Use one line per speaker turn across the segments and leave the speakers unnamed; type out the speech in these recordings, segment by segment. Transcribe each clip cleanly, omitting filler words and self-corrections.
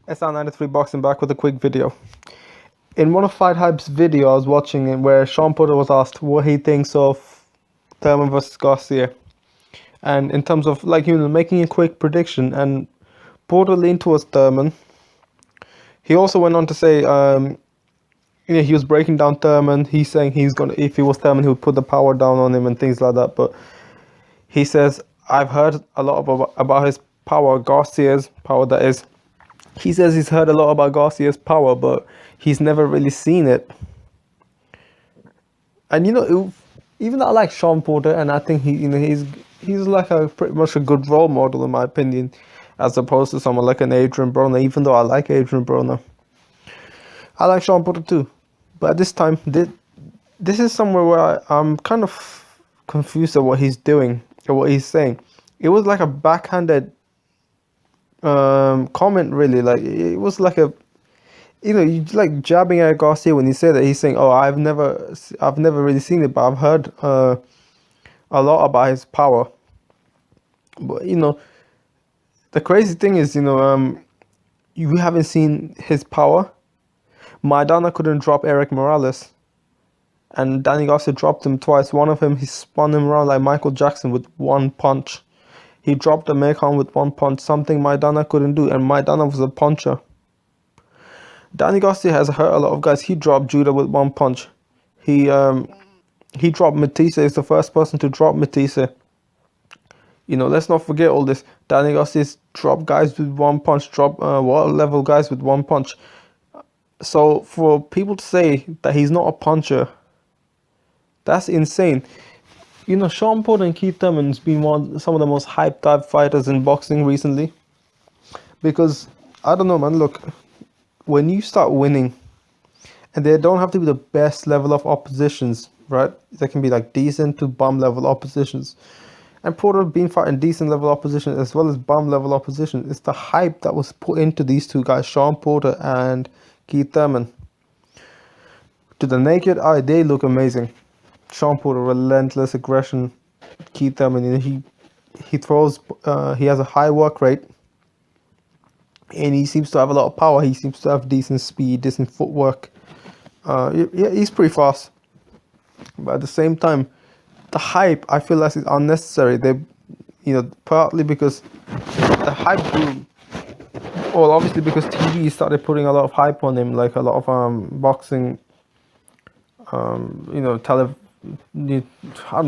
SR93 Boxing back with a quick video. In one of Fight Hype's video I was watching it where Shawn Porter was asked what he thinks of Thurman versus Garcia. And in terms of making a quick prediction, and Porter leaned towards Thurman. He also went on to say, he was breaking down Thurman. He's saying if he was Thurman, he would put the power down on him and things like that. But he says, I've heard a lot about his power, Garcia'S power, that is. He says he's heard a lot about Garcia'S power, but he's never really seen it. And even though I like Shawn Porter, and I think he's like pretty much a good role model in my opinion, as opposed to someone like an Adrian Broner. Even though I like Adrian Broner, I like Shawn Porter too. But at this time, this is somewhere where I'm kind of confused at what he's doing or what he's saying. It was like a backhanded comment, really. Like it was like you like jabbing at Garcia when he said that. He's saying, "Oh, I've never really seen it, but I've heard a lot about his power." But the crazy thing is, you haven't seen his power. Maidana couldn't drop Eric Morales, and Danny Garcia dropped him twice. One of them, he spun him around like Michael Jackson with one punch. He dropped Amir Khan with one punch, something Maidana couldn't do, and Maidana was a puncher. Danny Garcia has hurt a lot of guys. He dropped Judah with one punch. He dropped Matisse. He's the first person to drop Matisse. Let's not forget all this. Danny Garcia's dropped guys with one punch, world level guys with one punch. So for people to say that he's not a puncher, that's insane. Shawn Porter and Keith Thurman's been some of the most hyped up fighters in boxing recently. Because, I don't know, man, look, when you start winning, and they don't have to be the best level of oppositions, right? They can be like decent to bum level oppositions. And Porter been fighting decent level opposition as well as bum level opposition. It's the hype that was put into these two guys, Shawn Porter and Keith Thurman. To the naked eye, they look amazing. Shawn Porter, relentless aggression. Keith Thurman, he throws. He has a high work rate, and he seems to have a lot of power. He seems to have decent speed, decent footwork. Yeah, he's pretty fast. But at the same time, the hype, I feel like, is unnecessary. They, partly because the hype grew. Well, obviously because TV started putting a lot of hype on him, like a lot of boxing, I don't know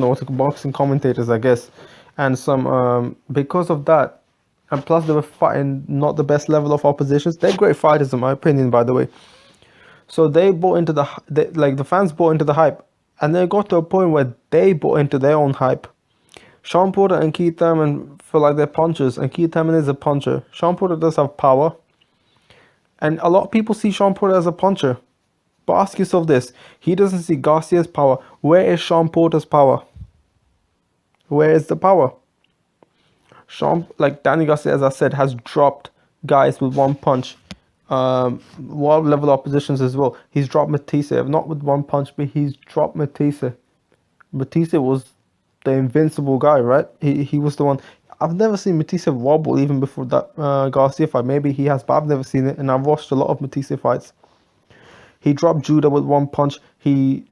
what to call, boxing commentators, I guess, and some because of that, and plus they were fighting not the best level of oppositions. They're great fighters in my opinion, by the way. So they bought into the fans bought into the hype, and they got to a point where they bought into their own hype. Shawn Porter and Keith Thurman feel like they're punchers, and Keith Thurman is a puncher. Shawn Porter does have power, and a lot of people see Shawn Porter as a puncher. But ask yourself this: he doesn't see Garcia'S power. Where is Shawn Porter's power? Where is the power? Danny Garcia, as I said, has dropped guys with one punch. World level oppositions as well. He's dropped Matisse, not with one punch, but he's dropped Matisse. Matisse was the invincible guy, right? He was the one. I've never seen Matisse wobble even before that Garcia fight. Maybe he has, but I've never seen it, and I've watched a lot of Matisse fights. He dropped Judah with one punch. He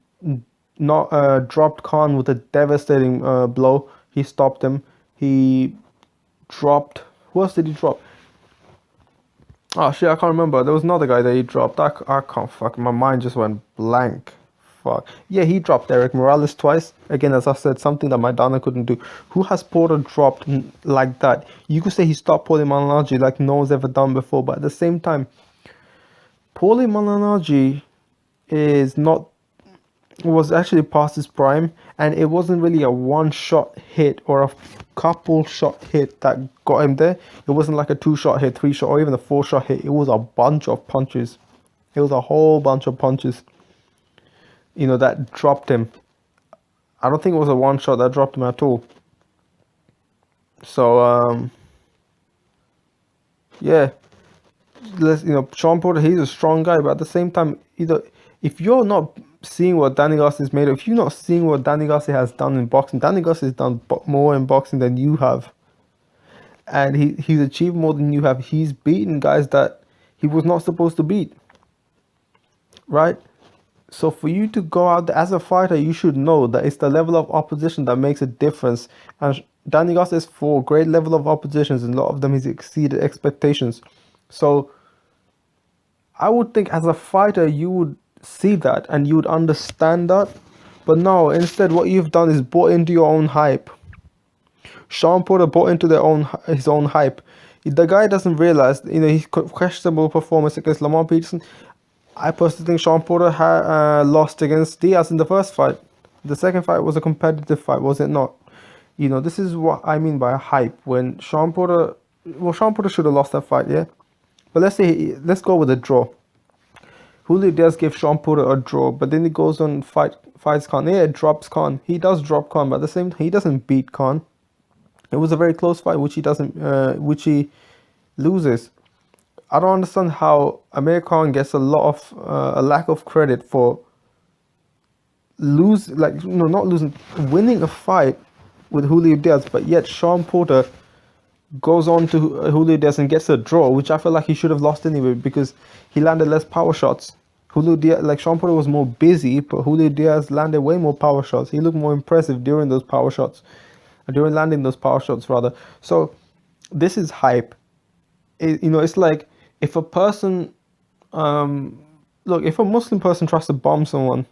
dropped Khan with a devastating blow. He stopped him. He dropped... Who else did he drop? Oh shit, I can't remember. There was another guy that he dropped. I can't fuck. My mind just went blank. Fuck. Yeah, he dropped Eric Morales twice. Again, as I said, something that Maidana couldn't do. Who has Porter dropped like that? You could say he stopped Paulie Malignaggi like no one's ever done before, but at the same time, Paulie Malignaggi was actually past his prime, and it wasn't really a one-shot hit or a couple shot hit that got him there. It wasn't like a 2-shot hit, 3-shot, or even a 4-shot hit. It was a bunch of punches. It was a whole bunch of punches, that dropped him. I don't think it was a one-shot that dropped him at all. So yeah, Shawn Porter, he's a strong guy, but at the same time, if you're not seeing what Danny Garcia is made of, if you're not seeing what Danny Garcia has done in boxing, Danny Garcia has done more in boxing than you have, and he's achieved more than you have. He's beaten guys that he was not supposed to beat, right? So for you to go out there as a fighter, you should know that it's the level of opposition that makes a difference. And Danny Garcia is for great level of oppositions, and a lot of them he's exceeded expectations. So I would think as a fighter you would see that and you would understand that. But no, instead what you've done is bought into your own hype. Shawn Porter bought into his own hype. The guy doesn't realize, his questionable performance against Lamar Peterson. I personally think Shawn Porter lost against Diaz in the first fight. The second fight was a competitive fight, was it not? This is what I mean by hype. When Shawn Porter should have lost that fight, yeah. But let's go with a draw. Julio Diaz gave Shawn Porter a draw, but then he goes on fights Khan. Yeah, drops Khan. He does drop Khan, but at the same time, he doesn't beat Khan. It was a very close fight, which he loses. I don't understand how Amir Khan gets a lack of credit for winning a fight with Julio Diaz, but yet Shawn Porter goes on to Julio Diaz and gets a draw, which I feel like he should have lost anyway because he landed less power shots. Julio Diaz, like Shawn Porter was more busy, but Julio Diaz landed way more power shots. He looked more impressive during those power shots, during landing those power shots rather. So this is hype. It's like if a person, if a Muslim person tries to bomb someone,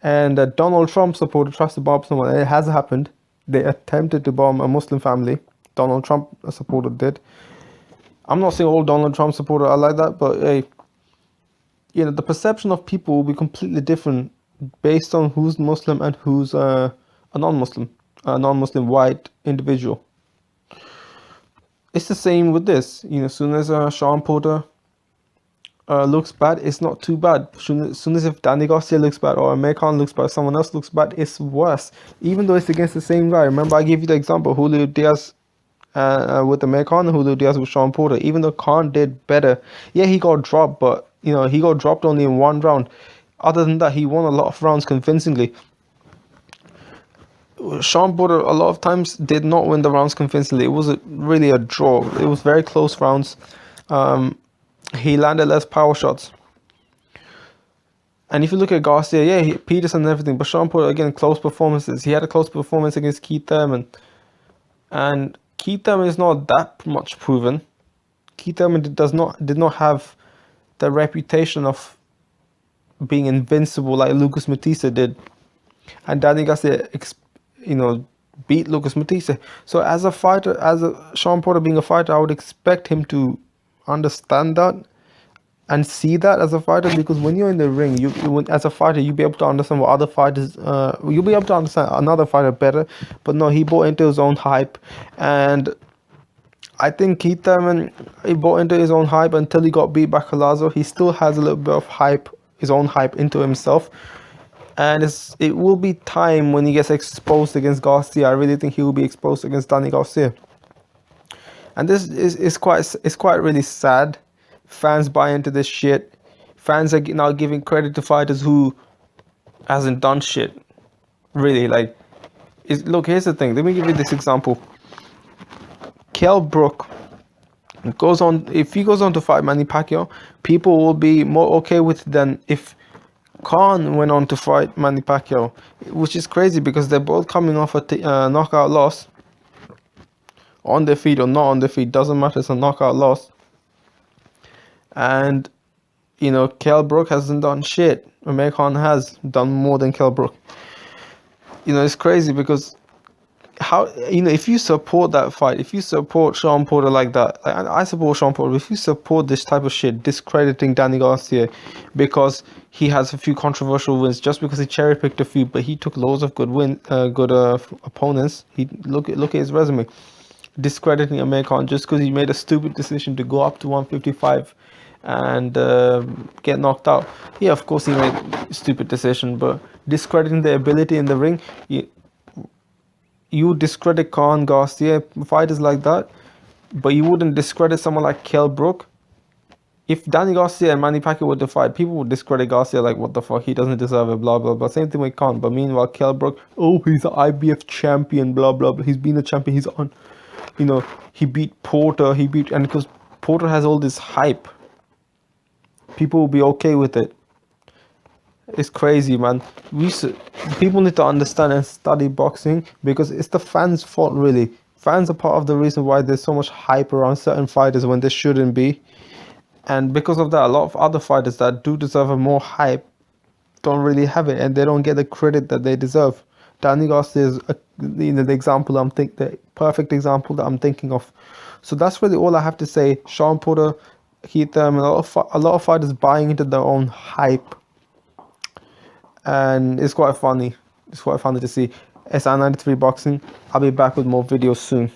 and a Donald Trump supporter tries to bomb someone, and it has happened. They attempted to bomb a Muslim family. Donald Trump supporter did. I'm not saying all Donald Trump supporters are like that, but hey, the perception of people will be completely different based on who's Muslim and who's a non-Muslim white individual. It's the same with this. As soon as Shawn Porter looks bad, it's not too bad. As soon as if Danny Garcia looks bad or Amir Khan looks bad, someone else looks bad, it's worse. Even though it's against the same guy. Remember, I gave you the example, Julio Diaz with Amir Khan and Julio Diaz with Shawn Porter. Even though Khan did better, yeah, he got dropped, but he got dropped only in one round. Other than that, he won a lot of rounds convincingly. Shawn Porter a lot of times did not win the rounds convincingly. It was really a draw. It was very close rounds. He landed less power shots. And if you look at Garcia, yeah, Peterson and everything, but Shawn Porter, again, close performances. He had a close performance against Keith Thurman. And Keith Thurman is not that much proven. Keith Thurman did not have the reputation of being invincible like Lucas Matissa did. And Danny Garcia, beat Lucas Matissa. So as a fighter, Shawn Porter being a fighter, I would expect him to understand that and see that as a fighter, because when you're in the ring, as a fighter, you'll be able to understand what other fighters, you'll be able to understand another fighter better. But no, he bought into his own hype, and I think Keith Thurman, he bought into his own hype until he got beat by Collazo. He still has a little bit of hype, his own hype into himself. And it will be time when he gets exposed against Garcia. I really think he will be exposed against Danny Garcia. And this is quite really sad. Fans buy into this shit. Fans are now giving credit to fighters who hasn't done shit. Really, look, here's the thing. Let me give you this example. Kell Brook goes on. If he goes on to fight Manny Pacquiao, people will be more okay with it than if Khan went on to fight Manny Pacquiao, which is crazy because they're both coming off a knockout loss. On their feet or not on their feet, doesn't matter, it's a knockout loss. And, Kell Brook hasn't done shit. Amir Khan has done more than Kell Brook. It's crazy because if you support that fight, if you support Shawn Porter like that, I support Shawn Porter, if you support this type of shit, discrediting Danny Garcia because he has a few controversial wins, just because he cherry-picked a few, but he took loads of good opponents. Look at his resume. Discrediting Amir Khan just because he made a stupid decision to go up to 155 and get knocked out. Yeah, of course he made a stupid decision, but discrediting the ability in the ring, you discredit Khan, Garcia, fighters like that, but you wouldn't discredit someone like Kell Brook. If Danny Garcia and Manny Pacquiao were to fight, people would discredit Garcia like, what the fuck, he doesn't deserve it, blah, blah, blah. Same thing with Khan. But meanwhile, Kell Brook, he's an IBF champion, blah, blah, blah. He's been a champion, he's on, he beat Porter, and because Porter has all this hype. People will be okay with it. It's crazy, man. People need to understand and study boxing because it's the fans' fault, really. Fans are part of the reason why there's so much hype around certain fighters when there shouldn't be. And because of that, a lot of other fighters that do deserve a more hype don't really have it, and they don't get the credit that they deserve. Danny Garcia is the example the perfect example that I'm thinking of. So that's really all I have to say. Shawn Porter, Keith Thurman, a lot of fighters buying into their own hype, and it's quite funny. It's quite funny to see. SI93 Boxing. I'll be back with more videos soon.